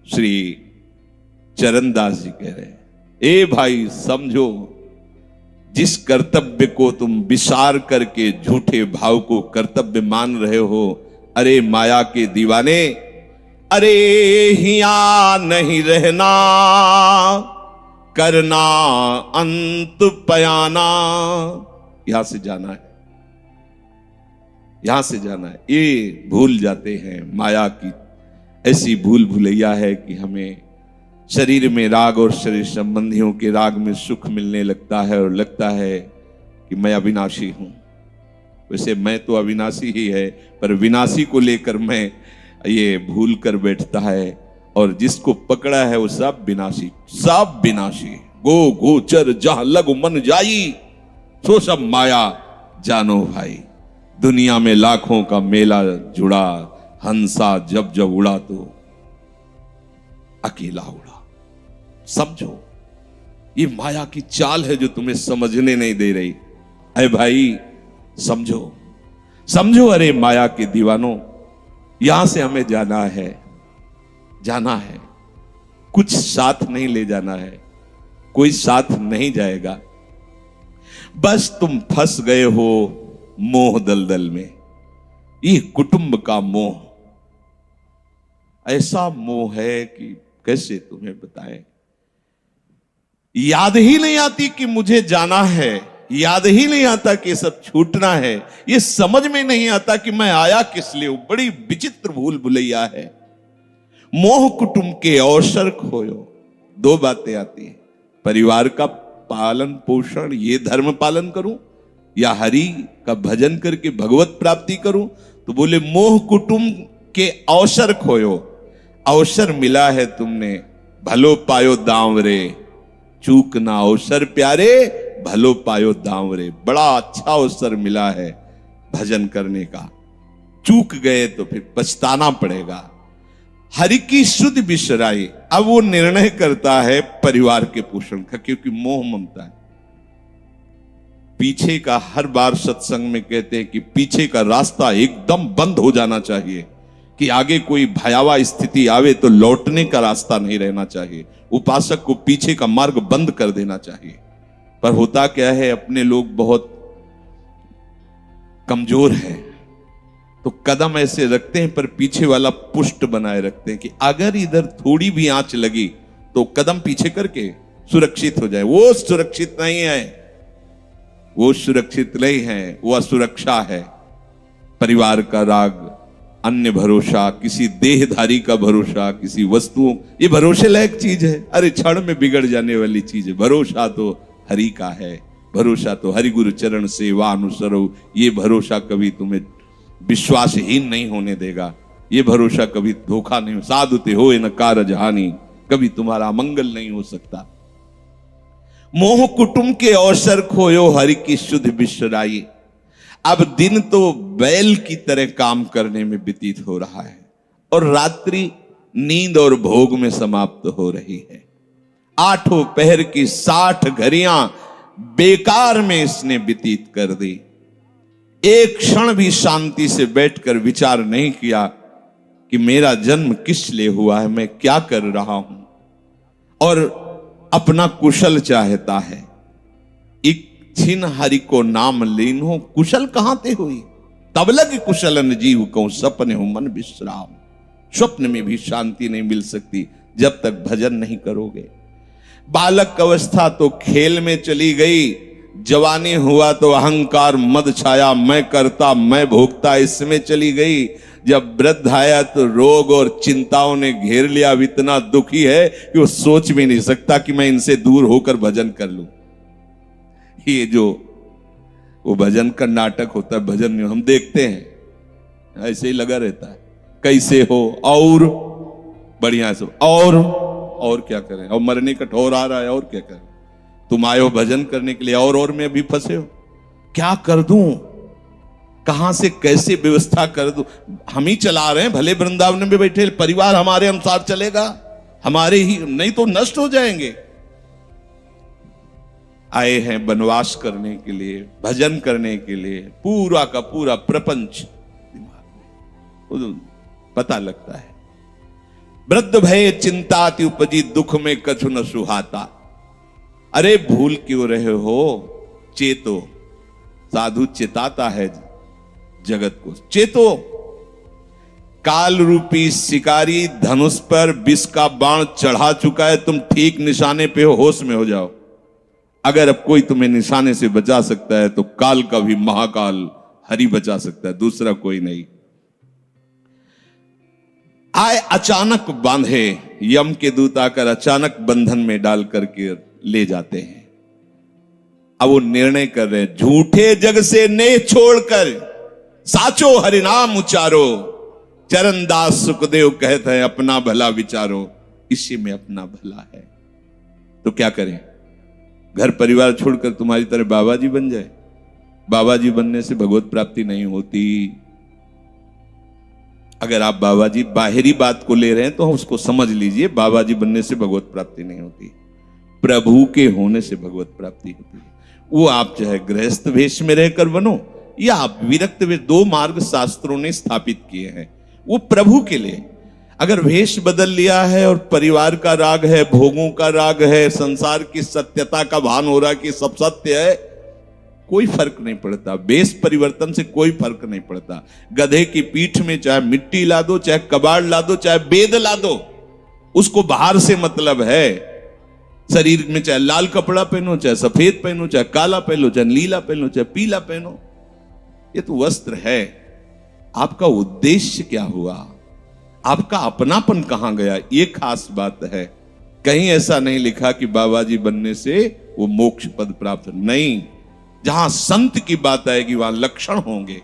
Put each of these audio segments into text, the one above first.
श्री चरणदास जी कह रहे हैं, ए भाई समझो, जिस कर्तव्य को तुम विसार करके झूठे भाव को कर्तव्य मान रहे हो, अरे माया के दीवाने, अरे हिया नहीं रहना, करना अंत पयाना। यहां से जाना है, यहां से जाना है। ये भूल जाते हैं, माया की ऐसी भूल भुलैया है कि हमें शरीर में राग और शरीर संबंधियों के राग में सुख मिलने लगता है और लगता है कि मैं अविनाशी हूं। वैसे मैं तो अविनाशी ही है, पर विनाशी को लेकर मैं ये भूल कर बैठता है, और जिसको पकड़ा है वो सब विनाशी, सब विनाशी। गो गोचर जहां लग मन जाई, सो सब माया जानो भाई। दुनिया में लाखों का मेला जुड़ा, हंसा जब जब उड़ा तो अकेला उड़ा। समझो, ये माया की चाल है जो तुम्हें समझने नहीं दे रही। अरे भाई समझो, समझो, अरे माया के दीवानों, यहां से हमें जाना है, जाना है। कुछ साथ नहीं ले जाना है, कोई साथ नहीं जाएगा। बस तुम फंस गए हो मोह दलदल में। ये कुटुंब का मोह ऐसा मोह है कि कैसे तुम्हें बताएं। याद ही नहीं आती कि मुझे जाना है, याद ही नहीं आता कि सब छूटना है, ये समझ में नहीं आता कि मैं आया किस लिए। बड़ी विचित्र भूल भुलैया है। मोह कुटुंब के अवसर खोयो। दो बातें आती हैं, परिवार का पालन पोषण, ये धर्म पालन करूं या हरि का भजन करके भगवत प्राप्ति करूं। तो बोले मोह कुटुंब के अवसर खोयो। अवसर मिला है तुमने, भलो पायो दांव रे, चूक ना अवसर प्यारे, भलो पायो दांव रे। बड़ा अच्छा अवसर मिला है भजन करने का, चूक गए तो फिर पछताना पड़ेगा। हरि की शुद्ध बिसराई। अब वो निर्णय करता है परिवार के पोषण का, क्योंकि मोह ममता है। पीछे का, हर बार सत्संग में कहते हैं कि पीछे का रास्ता एकदम बंद हो जाना चाहिए, कि आगे कोई भयावह स्थिति आवे तो लौटने का रास्ता नहीं रहना चाहिए। उपासक को पीछे का मार्ग बंद कर देना चाहिए। पर होता क्या है, अपने लोग बहुत कमजोर हैं, तो कदम ऐसे रखते हैं पर पीछे वाला पुष्ट बनाए रखते हैं कि अगर इधर थोड़ी भी आंच लगी तो कदम पीछे करके सुरक्षित हो जाए। वो सुरक्षित नहीं है, वो सुरक्षित नहीं है, वो असुरक्षा है। परिवार का राग, अन्य भरोसा, किसी देहधारी का भरोसा, किसी वस्तुओं, ये भरोसे लायक चीज है, अरे क्षण में बिगड़ जाने वाली चीज है। भरोसा तो हरि का है, भरोसा तो हरि गुरु चरण सेवा अनुसरो। ये भरोसा कभी तुम्हें विश्वासहीन नहीं होने देगा, ये भरोसा कभी धोखा नहीं। साधुते हो न कारज हानि, कभी तुम्हारा मंगल नहीं हो सकता। मोह कुटुंब के अवसर खोयो, हरि की शुद्ध बिसराई। अब दिन तो बैल की तरह काम करने में व्यतीत हो रहा है, और रात्रि नींद और भोग में समाप्त हो रही है। आठों पहर की 60 घड़ियां बेकार में इसने व्यतीत कर दी। एक क्षण भी शांति से बैठकर विचार नहीं किया कि मेरा जन्म किस लिए हुआ है, मैं क्या कर रहा हूं, और अपना कुशल चाहता है। एक छिन हरि को नाम लीनो, कुशल कहां ते हुई, तब लग कुशलन जीव को सपने हो मन विश्राम। स्वप्न में भी शांति नहीं मिल सकती जब तक भजन नहीं करोगे। बालक अवस्था तो खेल में चली गई, जवानी हुआ तो अहंकार मद छाया, मैं करता मैं भोगता इसमें चली गई। जब वृद्ध आया तो रोग और चिंताओं ने घेर लिया। अब इतना दुखी है कि वो सोच भी नहीं सकता कि मैं इनसे दूर होकर भजन कर लूं। ये जो वो भजन का नाटक होता है, भजन में हम देखते हैं, ऐसे ही लगा रहता है, कैसे हो और बढ़िया से, और क्या करें, और मरने का ठौर आ रहा है, और क्या करें। तुम आए हो भजन करने के लिए, और में भी फंसे हो। क्या कर दूं, कहां से कैसे व्यवस्था कर दूं। हम ही चला रहे हैं, भले वृंदावन में बैठे परिवार हमारे अनुसार चलेगा, हमारे ही, नहीं तो नष्ट हो जाएंगे। आए हैं वनवास करने के लिए, भजन करने के लिए, पूरा का पूरा प्रपंच दिमाग में पता लगता है। वृद्ध भय चिंताति उपजी, दुख में कछु न सुहाता। अरे भूल क्यों रहे हो, चेतो। साधु चेताता है जगत को, चेतो। काल रूपी शिकारी धनुष पर विष का बाण चढ़ा चुका है, तुम ठीक निशाने पे हो, होश में हो जाओ। अगर अब कोई तुम्हें निशाने से बचा सकता है तो काल का भी महाकाल हरि बचा सकता है, दूसरा कोई नहीं। आए अचानक बांधे, यम के दूत आकर अचानक बंधन में डाल करके ले जाते हैं। अब वो निर्णय कर रहे हैं, झूठे जग से नेह छोड़कर साचो हरिनाम उचारो। चरणदास सुखदेव कहते हैं अपना भला विचारो, इसी में अपना भला है। तो क्या करें, घर परिवार छोड़कर तुम्हारी तरह बाबा जी बन जाए? बाबा जी बनने से भगवत प्राप्ति नहीं होती। अगर आप बाबा जी बाहरी बात को ले रहे हैं तो उसको समझ लीजिए, बाबा जी बनने से भगवत प्राप्ति नहीं होती, प्रभु के होने से भगवत प्राप्ति होती है। वो आप चाहे गृहस्थ वेश में रहकर बनो या आप विरक्त वेश, दो मार्ग शास्त्रों ने स्थापित किए हैं, वो प्रभु के लिए। अगर वेश बदल लिया है और परिवार का राग है, भोगों का राग है, संसार की सत्यता का भान हो रहा कि सब सत्य है, कोई फर्क नहीं पड़ता। वेश परिवर्तन से कोई फर्क नहीं पड़ता। गधे की पीठ में चाहे मिट्टी ला दो, चाहे कबाड़ ला दो, चाहे बेद ला दो, उसको बाहर से मतलब है। शरीर में चाहे लाल कपड़ा पहनो, चाहे सफेद पहनो, चाहे काला पहनो, चाहे नीला पहनो, चाहे पीला पहनो, ये तो वस्त्र है। आपका उद्देश्य क्या हुआ, आपका अपनापन कहां गया, ये खास बात है। कहीं ऐसा नहीं लिखा कि बाबा जी बनने से वो मोक्ष पद प्राप्त, नहीं। जहां संत की बात आएगी वहां लक्षण होंगे,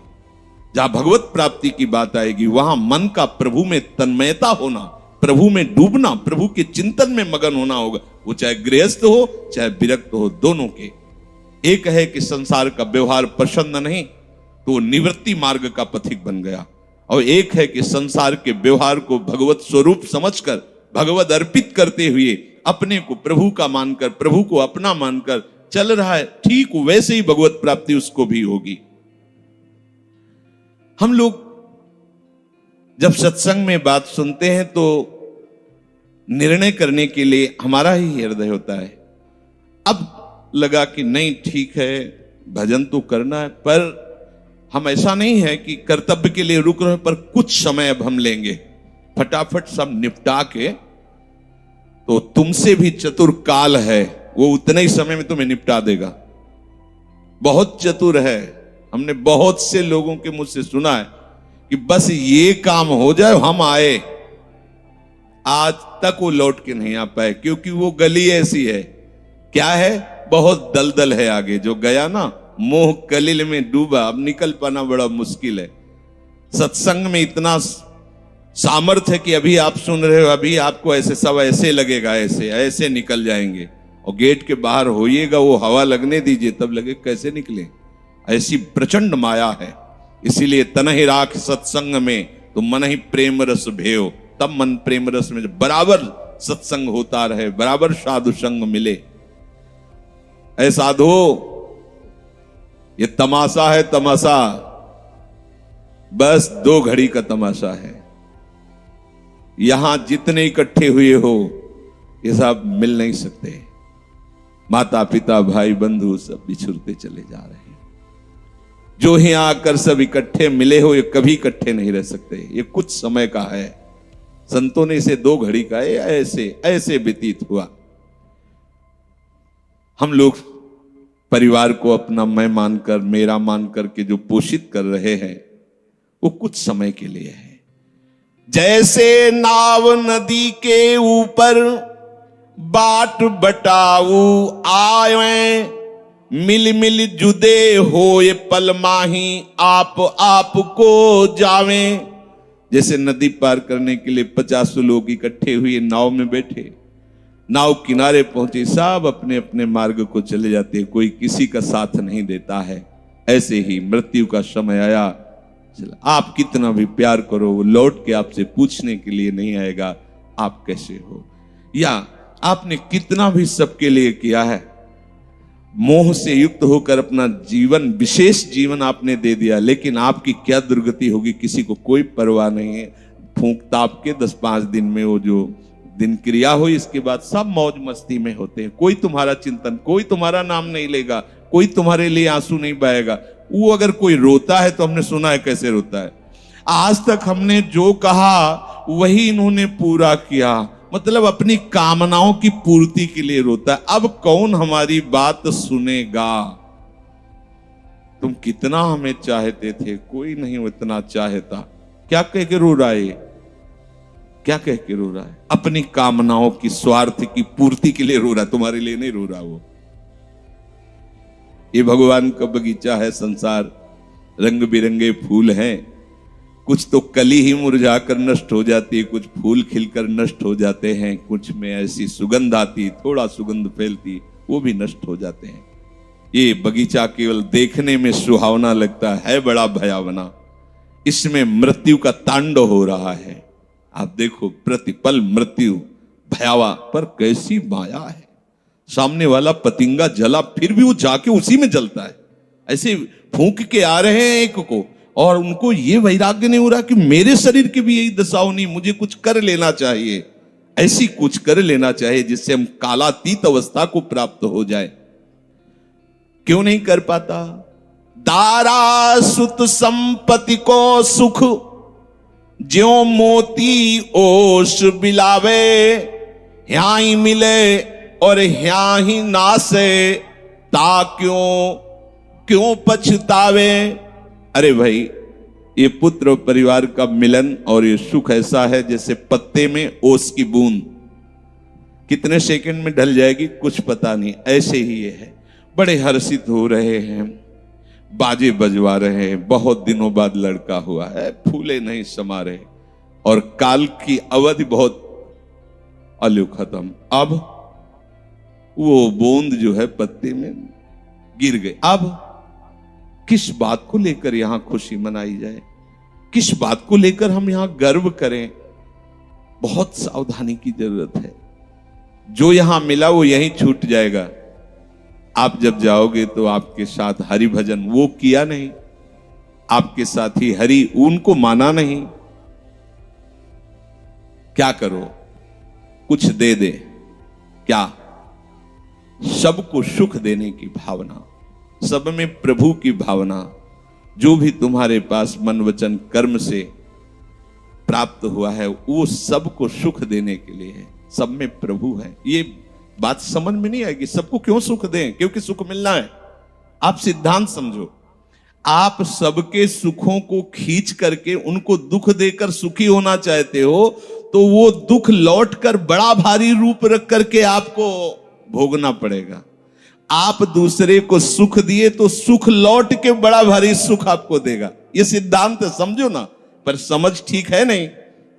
जहां भगवत प्राप्ति की बात आएगी वहां मन का प्रभु में तन्मयता होना, प्रभु में डूबना, प्रभु के चिंतन में मगन होना होगा। वो चाहे गृहस्थ हो चाहे विरक्त हो, दोनों के। एक है कि संसार का व्यवहार पसंद नहीं तो निवृत्ति मार्ग का पथिक बन गया, और एक है कि संसार के व्यवहार को भगवत स्वरूप समझकर, भगवत अर्पित करते हुए अपने को प्रभु का मानकर, प्रभु को अपना मानकर चल रहा है, ठीक वैसे ही भगवत प्राप्ति उसको भी होगी। हम लोग जब सत्संग में बात सुनते हैं तो निर्णय करने के लिए हमारा ही हृदय होता है। अब लगा कि नहीं ठीक है, भजन तो करना है, पर हम ऐसा नहीं है कि कर्तव्य के लिए रुक रहे, पर कुछ समय अब हम लेंगे, फटाफट सब निपटा के। तो तुमसे भी चतुर काल है, वो उतने ही समय में तुम्हें निपटा देगा। बहुत चतुर है। हमने बहुत से लोगों के मुझसे सुना है कि बस ये काम हो जाए हम आए, आज तक वो लौट के नहीं आ पाए, क्योंकि वो गली ऐसी है, क्या है, बहुत दलदल है आगे। जो गया ना मोह कलिल में डूबा, अब निकल पाना बड़ा मुश्किल है। सत्संग में इतना सामर्थ्य है कि अभी आप सुन रहे हो, अभी आपको ऐसे सब ऐसे लगेगा, ऐसे ऐसे निकल जाएंगे, और गेट के बाहर होइएगा, वो हवा लगने दीजिए, तब लगे कैसे निकले। ऐसी प्रचंड माया है। इसीलिए तन ही राख सत्संग में तो मन ही प्रेम रस भेयो, तब मन प्रेम रस में बराबर सत्संग होता रहे, बराबर साधु संग मिले। ऐ साधु, ये तमाशा है, तमाशा बस 2 घड़ी का तमाशा है। यहां जितने इकट्ठे हुए हो ये सब मिल नहीं सकते। माता पिता भाई बंधु सब बिछुड़ते चले जा रहे हैं। जो ही आकर सब इकट्ठे मिले हो, ये कभी इकट्ठे नहीं रह सकते। ये कुछ समय का है। संतों ने इसे 2 घड़ी का ऐसे ऐसे व्यतीत हुआ। हम लोग परिवार को अपना मैं मानकर, मेरा मानकर के जो पोषित कर रहे हैं, वो कुछ समय के लिए है। जैसे नाव नदी के ऊपर बाट बटाऊ आए, मिल मिल जुदे होए पल माही आप को जावे। जैसे नदी पार करने के लिए 50 लोग इकट्ठे हुए नाव में बैठे, नाव किनारे पहुंची, सब अपने अपने मार्ग को चले जाते हैं, कोई किसी का साथ नहीं देता है। ऐसे ही मृत्यु का समय आया, आप कितना भी प्यार करो, वो लौट के आपसे पूछने के लिए नहीं आएगा आप कैसे हो, या आपने कितना भी सबके लिए किया है, मोह से युक्त होकर अपना जीवन, विशेष जीवन आपने दे दिया, लेकिन आपकी क्या दुर्गति होगी किसी को कोई परवाह नहीं है। फूंक ताप के 10-5 दिन में वो जो दिन क्रिया हुई, इसके बाद सब मौज मस्ती में होते हैं। कोई तुम्हारा चिंतन, कोई तुम्हारा नाम नहीं लेगा, कोई तुम्हारे लिए आंसू नहीं बहेगा। वो अगर कोई रोता है तो हमने सुना है कैसे रोता है। आज तक हमने जो कहा वही इन्होंने पूरा किया, मतलब अपनी कामनाओं की पूर्ति के लिए रोता है। अब कौन हमारी बात सुनेगा? तुम कितना हमें चाहते थे, कोई नहीं उतना चाहता। क्या कह के रो रहा है? क्या कह के रो रहा है? अपनी कामनाओं की, स्वार्थ की पूर्ति के लिए रो रहा है, तुम्हारे लिए नहीं रो रहा वो। ये भगवान का बगीचा है संसार, रंग बिरंगे फूल हैं। कुछ तो कली ही मुरझा कर नष्ट हो जाती है, कुछ फूल खिलकर नष्ट हो जाते हैं, कुछ में ऐसी सुगंध आती, थोड़ा सुगंध फैलती, वो भी नष्ट हो जाते हैं। ये बगीचा केवल देखने में सुहावना लगता है बड़ा भयावना। इसमें मृत्यु का तांडव हो रहा है। आप देखो, प्रतिपल मृत्यु भयावा, पर कैसी माया है। सामने वाला पतिंगा जला, फिर भी वो जाके उसी में जलता है। ऐसे फूंक के आ रहे हैं एक को, और उनको ये वैराग्य नहीं हो रहा कि मेरे शरीर की भी यही दशा होनी, मुझे कुछ कर लेना चाहिए, ऐसी कुछ कर लेना चाहिए जिससे हम कालातीत अवस्था को प्राप्त हो जाए। क्यों नहीं कर पाता? दारा सुत संपत्ति को सुख, ज्यों मोती ओस बिलावे, यहाँ ही मिले और यहाँ ही नासे, ता क्यों पछतावे। अरे भाई, ये पुत्र और परिवार का मिलन और ये सुख ऐसा है जैसे पत्ते में ओस की बूंद, कितने सेकंड में ढल जाएगी कुछ पता नहीं। ऐसे ही ये है। बड़े हर्षित हो रहे हैं, बाजे बजवा रहे हैं, बहुत दिनों बाद लड़का हुआ है, फूले नहीं समा रहे, और काल की अवधि बहुत अलु खत्म। अब वो बूंद जो है पत्ते में गिर गई। अब किस बात को लेकर यहां खुशी मनाई जाए? किस बात को लेकर हम यहां गर्व करें? बहुत सावधानी की जरूरत है। जो यहां मिला वो यहीं छूट जाएगा। आप जब जाओगे तो आपके साथ हरि भजन वो किया नहीं, आपके साथ ही हरि उनको माना नहीं। क्या करो? कुछ दे दे। क्या? सबको सुख देने की भावना, सब में प्रभु की भावना। जो भी तुम्हारे पास मन वचन कर्म से प्राप्त हुआ है वो सबको सुख देने के लिए है, सब में प्रभु है। ये बात समझ में नहीं आएगी। सबको क्यों सुख दें? क्योंकि सुख मिलना है। आप सिद्धांत समझो। आप सबके सुखों को खींच करके उनको दुख देकर सुखी होना चाहते हो, तो वो दुख लौट कर बड़ा भारी रूप रख करके आपको भोगना पड़ेगा। आप दूसरे को सुख दिए तो सुख लौट के बड़ा भारी सुख आपको देगा। ये सिद्धांत समझो ना, पर समझ ठीक है नहीं।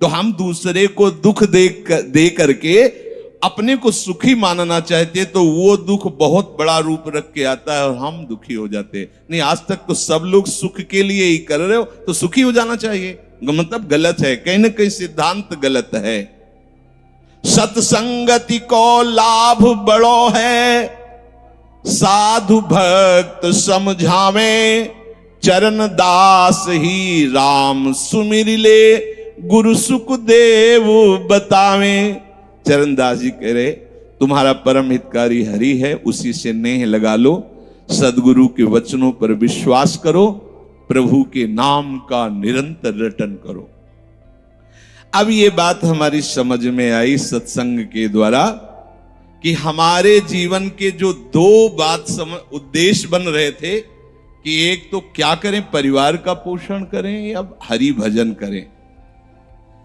तो हम दूसरे को दुख दे करके अपने को सुखी मानना चाहते हैं, तो वो दुख बहुत बड़ा रूप रख के आता है और हम दुखी हो जाते हैं। नहीं, आज तक तो सब लोग सुख के लिए ही कर रहे हो, तो सुखी हो जाना चाहिए। मतलब गलत है, कहीं ना कहीं सिद्धांत गलत है। सत्संगति को लाभ बड़ो है, साधु भक्त समझावे, चरण दास ही राम सुमिर ले, गुरु सुख देव बतावे। चरणदास जी कह रहे, तुम्हारा परम हितकारी हरि है, उसी से नेह लगा लो, सदगुरु के वचनों पर विश्वास करो, प्रभु के नाम का निरंतर रटन करो। अब ये बात हमारी समझ में आई सत्संग के द्वारा कि हमारे जीवन के जो दो उद्देश्य बन रहे थे कि एक तो क्या करें, परिवार का पोषण करें या हरि भजन करें।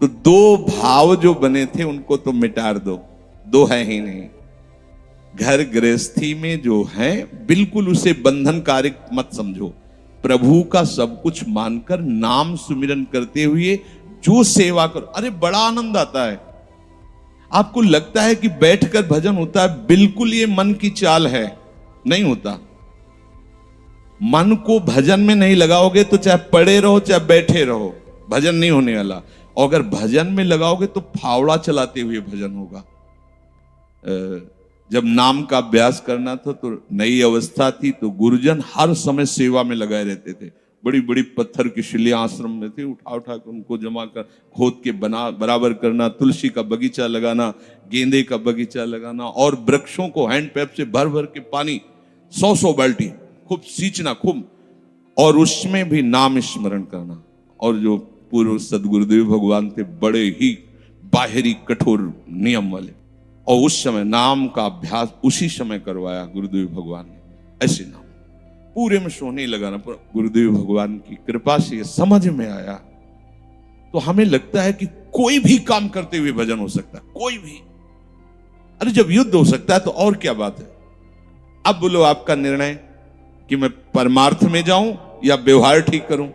तो दो भाव जो बने थे उनको तो मिटार दो, दो है ही नहीं। घर गृहस्थी में जो है बिल्कुल उसे बंधनकारी मत समझो। प्रभु का सब कुछ मानकर नाम सुमिरन करते हुए जो सेवा करो, अरे बड़ा आनंद आता है। आपको लगता है कि बैठकर भजन होता है, बिल्कुल ये मन की चाल है, नहीं होता। मन को भजन में नहीं लगाओगे तो चाहे पड़े रहो चाहे बैठे रहो, भजन नहीं होने वाला। और अगर भजन में लगाओगे तो फावड़ा चलाते हुए भजन होगा। जब नाम का अभ्यास करना था तो नई अवस्था थी, तो गुरुजन हर समय सेवा में लगाए रहते थे। बड़ी बड़ी पत्थर की शिलाएं आश्रम में थी, उठा उठा कर उनको जमा कर खोद के बना बराबर करना, तुलसी का बगीचा लगाना, गेंदे का बगीचा लगाना, और वृक्षों को हैंड पैप से भर भर के पानी 100 बाल्टी खूब सींचना खूब, और उसमें भी नाम स्मरण करना। और जो पूर्व सदगुरुदेव भगवान थे बड़े ही बाहरी कठोर नियम वाले, और उस समय नाम का अभ्यास उसी समय करवाया गुरुदेव भगवान ने। ऐसे नाम पूरे में सोने लगाना, गुरुदेव भगवान की कृपा से ये समझ में आया। तो हमें लगता है कि कोई भी काम करते हुए भजन हो सकता है, कोई भी। अरे जब युद्ध हो सकता है तो और क्या बात है। अब बोलो आपका निर्णय कि मैं परमार्थ में जाऊं या व्यवहार ठीक करूं।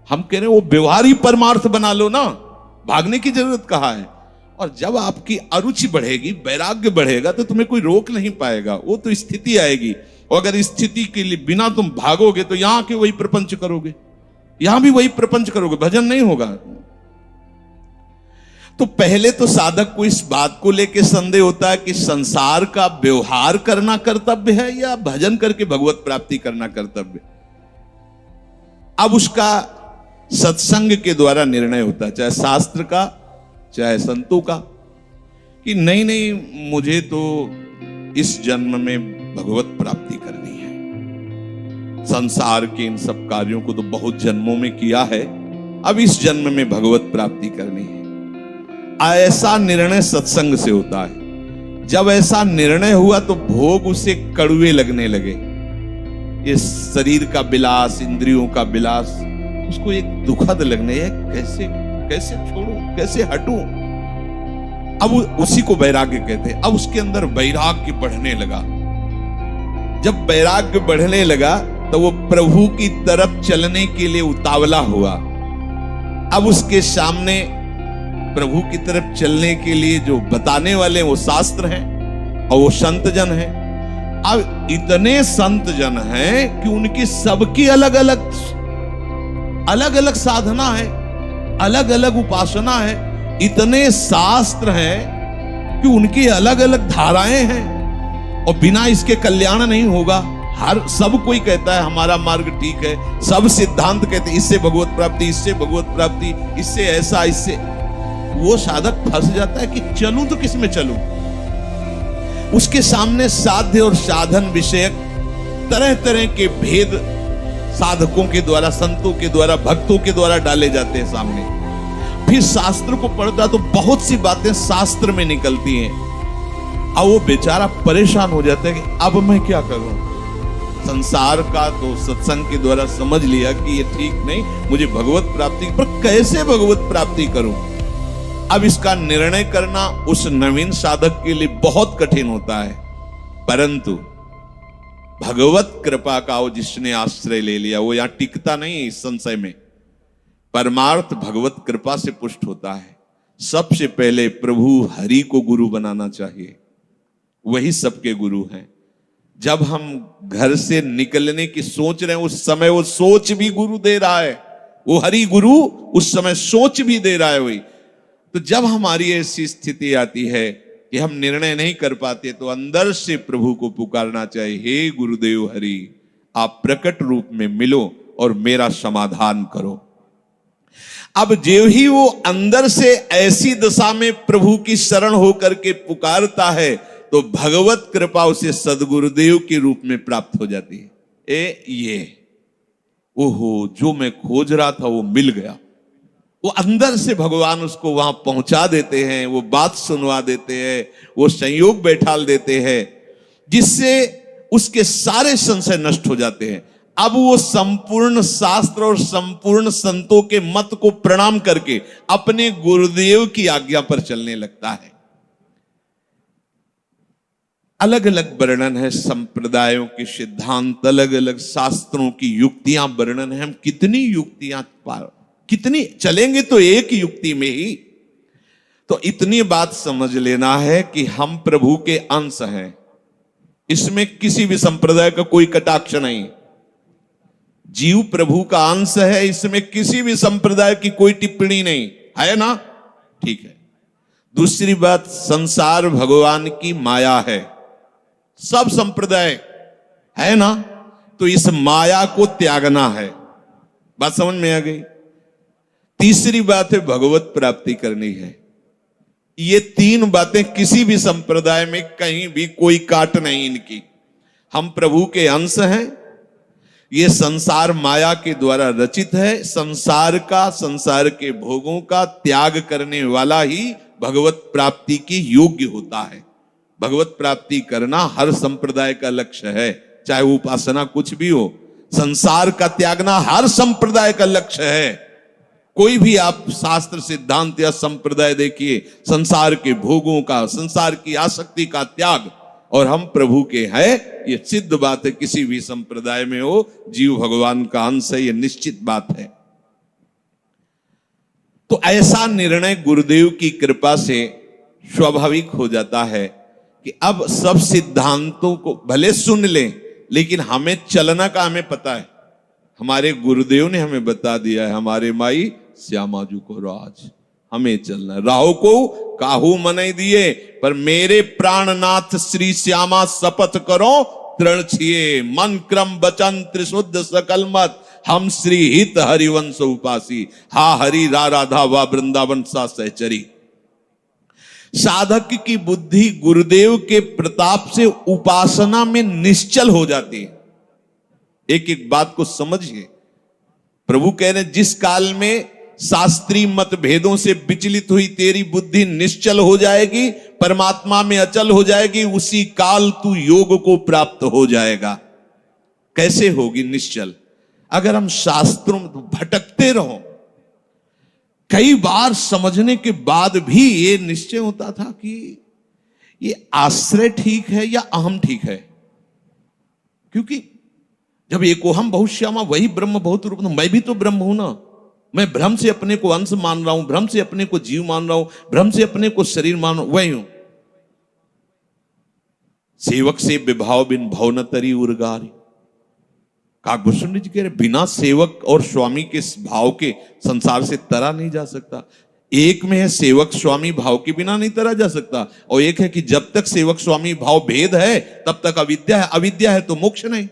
हम कह रहे हैं वो व्यवहार ही परमार्थ बना लो ना, भागने की जरूरत कहां है। और जब आपकी अरुचि बढ़ेगी, वैराग्य बढ़ेगा, तो तुम्हें कोई रोक नहीं पाएगा। वो तो स्थिति आएगी, और अगर स्थिति के लिए बिना तुम भागोगे तो यहां के वही प्रपंच करोगे, यहां भी वही प्रपंच करोगे, भजन नहीं होगा। तो पहले तो साधक को इस बात को लेकर संदेह होता है कि संसार का व्यवहार करना कर्तव्य है या भजन करके भगवत प्राप्ति करना कर्तव्य। अब उसका सत्संग के द्वारा निर्णय होता है, चाहे शास्त्र का चाहे संतों का, कि नहीं नहीं मुझे तो इस जन्म में भगवत प्राप्ति करनी है। संसार के इन सब कार्यों को तो बहुत जन्मों में किया है, अब इस जन्म में भगवत प्राप्ति करनी है। ऐसा निर्णय सत्संग से होता है। जब ऐसा निर्णय हुआ तो भोग उसे कड़वे लगने लगे। ये शरीर का विलास, इंद्रियों का विलास उसको एक दुखद लगने, कैसे कैसे छोड़ूं, कैसे हटूं। अब उसी को वैराग्य कहते हैं। अब उसके अंदर वैराग्य बढ़ने लगा। जब वैराग्य बढ़ने लगा तो वो प्रभु की तरफ चलने के लिए उतावला हुआ। अब उसके सामने प्रभु की तरफ चलने के लिए जो बताने वाले वो शास्त्र हैं और वो संत जन हैं। अब इतने संत जन हैं कि उनकी सबकी अलग अलग साधना है, अलग अलग उपासना है। इतने शास्त्र हैं कि उनकी अलग अलग धाराएं हैं, और बिना इसके कल्याण नहीं होगा। सब कोई कहता है हमारा मार्ग ठीक है, सब सिद्धांत कहते हैं इससे भगवत प्राप्ति, इससे भगवत प्राप्ति, इससे ऐसा, इससे। वो साधक फंस जाता है कि चलूं तो किस में चलूं। उसके सामने साध्य और साधन विषयक तरह तरह के भेद साधकों के द्वारा, संतों के द्वारा, भक्तों के द्वारा डाले जाते हैं सामने। फिर शास्त्र को पढ़ता तो बहुत सी बातें शास्त्र में निकलती हैं, और वो बेचारा परेशान हो जाता है कि अब मैं क्या करूं। संसार का तो सत्संग के द्वारा समझ लिया कि ये ठीक नहीं, मुझे भगवत प्राप्ति, पर कैसे भगवत प्राप्ति करूं। अब इसका निर्णय करना उस नवीन साधक के लिए बहुत कठिन होता है। परंतु भगवत कृपा का वो जिसने आश्रय ले लिया वो यहां टिकता नहीं है इस संशय में। परमार्थ भगवत कृपा से पुष्ट होता है। सबसे पहले प्रभु हरि को गुरु बनाना चाहिए, वही सबके गुरु हैं। जब हम घर से निकलने की सोच रहे हैं उस समय वो सोच भी गुरु दे रहा है, वो हरि गुरु उस समय सोच भी दे रहा है वही। तो जब हमारी ऐसी स्थिति आती है कि हम निर्णय नहीं कर पाते तो अंदर से प्रभु को पुकारना चाहिए, हे गुरुदेव हरि, आप प्रकट रूप में मिलो और मेरा समाधान करो। अब जो ही वो अंदर से ऐसी दशा में प्रभु की शरण होकर के पुकारता है तो भगवत कृपा उसे सदगुरुदेव के रूप में प्राप्त हो जाती है। ये ओहो, जो मैं खोज रहा था वो मिल गया। वो अंदर से भगवान उसको वहां पहुंचा देते हैं, वो बात सुनवा देते हैं, वो संयोग बैठाल देते हैं, जिससे उसके सारे संशय नष्ट हो जाते हैं। अब वो संपूर्ण शास्त्र और संपूर्ण संतों के मत को प्रणाम करके अपने गुरुदेव की आज्ञा पर चलने लगता है। अलग अलग वर्णन है संप्रदायों के सिद्धांत, अलग अलग शास्त्रों की युक्तियां वर्णन है। हम कितनी युक्तियां कितनी चलेंगे तो एक युक्ति में ही। तो इतनी बात समझ लेना है कि हम प्रभु के अंश हैं, इसमें किसी भी संप्रदाय का कोई कटाक्ष नहीं। जीव प्रभु का अंश है, इसमें किसी भी संप्रदाय की कोई टिप्पणी नहीं है ना, ठीक है। दूसरी बात, संसार भगवान की माया है, सब संप्रदाय है ना, तो इस माया को त्यागना है। बात समझ में आ गई। तीसरी बात है भगवत प्राप्ति करनी है। ये तीन बातें किसी भी संप्रदाय में कहीं भी कोई काट नहीं इनकी। हम प्रभु के अंश हैं। ये संसार माया के द्वारा रचित है। संसार का, संसार के भोगों का त्याग करने वाला ही भगवत प्राप्ति के योग्य होता है। भगवत प्राप्ति करना हर संप्रदाय का लक्ष्य है, चाहे उपासना कुछ भी हो। संसार का त्यागना हर संप्रदाय का लक्ष्य है। कोई भी आप शास्त्र, सिद्धांत या संप्रदाय देखिए, संसार के भोगों का, संसार की आसक्ति का त्याग, और हम प्रभु के हैं, ये सिद्ध बात है। किसी भी संप्रदाय में हो, जीव भगवान का अंश है, ये निश्चित बात है। तो ऐसा निर्णय गुरुदेव की कृपा से स्वाभाविक हो जाता है कि अब सब सिद्धांतों को भले सुन लें, लेकिन हमें चलना का हमें पता है। हमारे गुरुदेव ने हमें बता दिया है, हमारे माई श्यामाजू को राज, हमें चलना है। राहो को काहू मनाई दिए, पर मेरे प्राणनाथ श्री श्यामा शपथ करो तृण छिए, मन क्रम वचन त्रिशुद्ध सकल मत, हम श्री हित हरिवंश उपासी, हा हरि रा राधा वा वृंदावन सा सहचरी। साधक की बुद्धि गुरुदेव के प्रताप से उपासना में निश्चल हो जाती है। एक एक बात को समझिए। प्रभु कह रहे जिस काल में शास्त्रीय मतभेदों से विचलित हुई तेरी बुद्धि निश्चल हो जाएगी, परमात्मा में अचल हो जाएगी, उसी काल तू योग को प्राप्त हो जाएगा। कैसे होगी निश्चल? अगर हम शास्त्रों में भटकते रहो, कई बार समझने के बाद भी ये निश्चय होता था कि ये आश्रय ठीक है या अहम ठीक है। क्योंकि जब एकोहम बहुश्यामा वही ब्रह्म बहुत रूप, मैं भी तो ब्रह्म हूं ना। मैं भ्रम से अपने को अंश मान रहा हूं, भ्रम से अपने को जीव मान रहा हूं, भ्रम से अपने को शरीर मान रहा हूं, वही हूं। सेवक से विभाव बिन भव न तरी उर्गारी। काकभूषण जी कह रहे बिना सेवक और स्वामी के भाव के संसार से तरा नहीं जा सकता। एक में है सेवक स्वामी भाव के बिना नहीं तरा जा सकता, और एक है कि जब तक सेवक स्वामी भाव भेद है तब तक अविद्या है, अविद्या है तो मोक्ष नहीं।